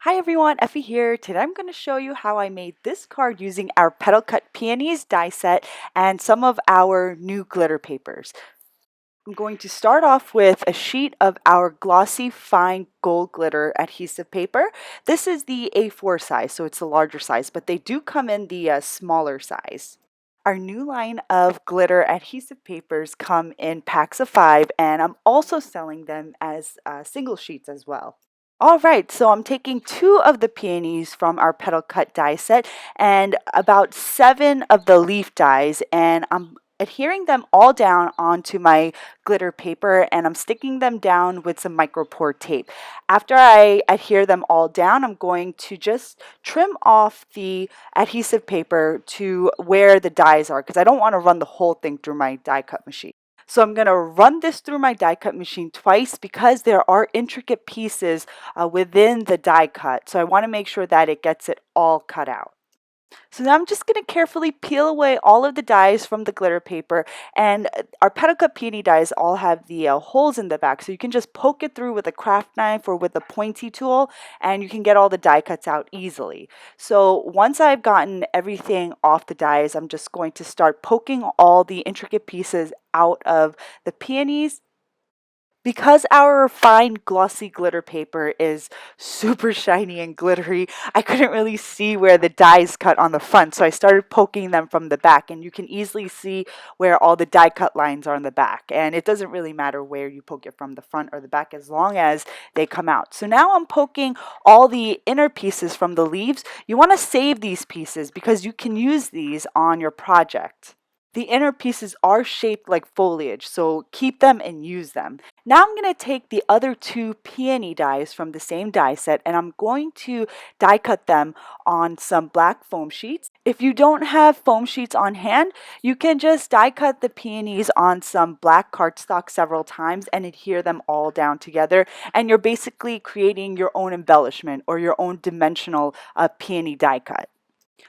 Hi everyone, Effie here. Today I'm going to show you how I made this card using our Petal Cut Peonies die set and some of our new glitter papers. I'm going to start off with a sheet of our glossy fine gold glitter adhesive paper. This is the A4 size, so it's the larger size, but they do come in the smaller size. Our new line of glitter adhesive papers come in packs of 5, and I'm also selling them as single sheets as well. All right, so I'm taking 2 of the peonies from our petal cut die set and about 7 of the leaf dies, and I'm adhering them all down onto my glitter paper, and I'm sticking them down with some micro pour tape. After I adhere them all down, I'm going to just trim off the adhesive paper to where the dies are because I don't want to run the whole thing through my die cut machine. So I'm going to run this through my die cut machine twice because there are intricate pieces within the die cut. So I want to make sure that it gets it all cut out. So now I'm just going to carefully peel away all of the dies from the glitter paper, and our petal cut peony dies all have the holes in the back, so you can just poke it through with a craft knife or with a pointy tool and you can get all the die cuts out easily. So once I've gotten everything off the dies, I'm just going to start poking all the intricate pieces out of the peonies. Because our fine glossy glitter paper is super shiny and glittery, I couldn't really see where the dies cut on the front, so I started poking them from the back, and you can easily see where all the die cut lines are on the back. And it doesn't really matter where you poke it from, the front or the back, as long as they come out. So now I'm poking all the inner pieces from the leaves. You want to save these pieces because you can use these on your project. The inner pieces are shaped like foliage, so keep them and use them. Now I'm going to take the other 2 peony dies from the same die set and I'm going to die cut them on some black foam sheets. If you don't have foam sheets on hand, you can just die cut the peonies on some black cardstock several times and adhere them all down together, and you're basically creating your own embellishment or your own dimensional peony die cut.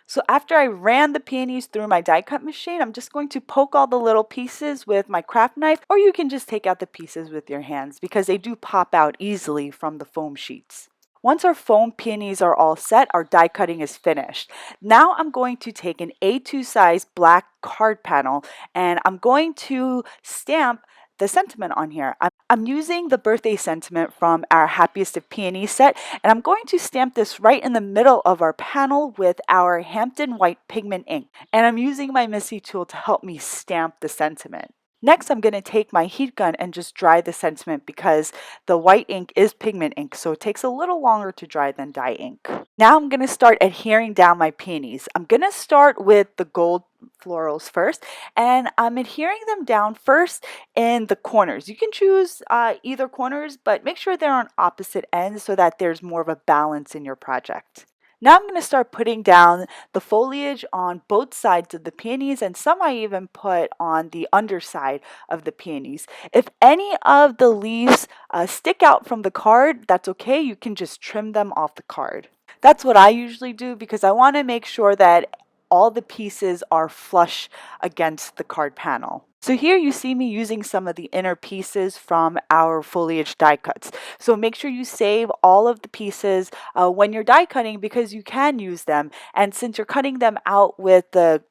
So after I ran the peonies through my die cut machine, I'm just going to poke all the little pieces with my craft knife, or you can just take out the pieces with your hands because they do pop out easily from the foam sheets. Once our foam peonies are all set, our die cutting is finished. Now I'm going to take an A2 size black card panel and I'm going to stamp the sentiment on here. I'm using the birthday sentiment from our Happiest of Peonies set, and I'm going to stamp this right in the middle of our panel with our Hampton white pigment ink. And I'm using my Missy tool to help me stamp the sentiment. Next, I'm going to take my heat gun and just dry the sentiment because the white ink is pigment ink, so it takes a little longer to dry than dye ink. Now I'm going to start adhering down my peonies. I'm going to start with the gold florals first, and I'm adhering them down first in the corners. You can choose either corners, but make sure they're on opposite ends so that there's more of a balance in your project. Now I'm going to start putting down the foliage on both sides of the peonies, and some I even put on the underside of the peonies. If any of the leaves stick out from the card, that's okay. You can just trim them off the card. That's what I usually do because I want to make sure that all the pieces are flush against the card panel. So here you see me using some of the inner pieces from our foliage die cuts. So make sure you save all of the pieces when you're die cutting because you can use them. And since you're cutting them out with the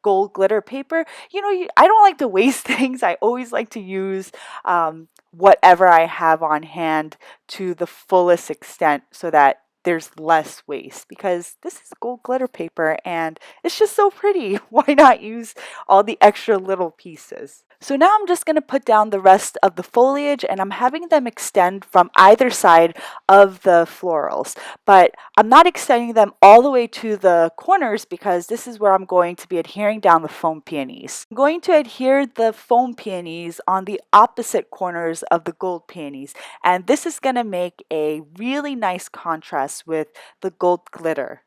gold glitter paper, I don't like to waste things. I always like to use whatever I have on hand to the fullest extent so that there's less waste because this is gold glitter paper and it's just so pretty. Why not use all the extra little pieces? So now I'm just going to put down the rest of the foliage and I'm having them extend from either side of the florals. But I'm not extending them all the way to the corners because this is where I'm going to be adhering down the foam peonies. I'm going to adhere the foam peonies on the opposite corners of the gold peonies, and this is going to make a really nice contrast with the gold glitter.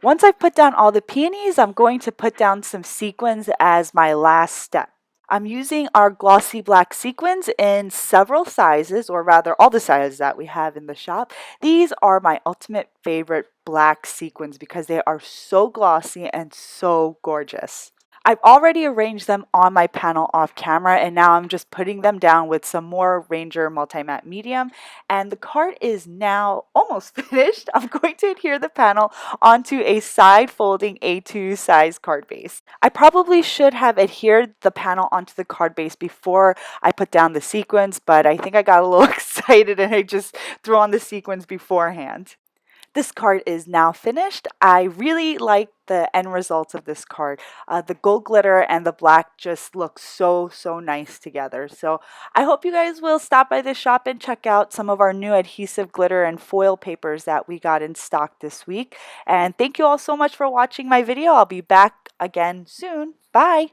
Once I've put down all the peonies, I'm going to put down some sequins as my last step. I'm using our glossy black sequins in several sizes, or rather all the sizes that we have in the shop. These are my ultimate favorite black sequins because they are so glossy and so gorgeous. I've already arranged them on my panel off camera, and now I'm just putting them down with some more Ranger Multi-Matte Medium, and the card is now almost finished. I'm going to adhere the panel onto a side folding A2 size card base. I probably should have adhered the panel onto the card base before I put down the sequins, but I think I got a little excited and I just threw on the sequins beforehand. This card is now finished. I really like the end results of this card. The gold glitter and the black just look so nice together. So I hope you guys will stop by this shop and check out some of our new adhesive glitter and foil papers that we got in stock this week. And thank you all so much for watching my video. I'll be back again soon. Bye!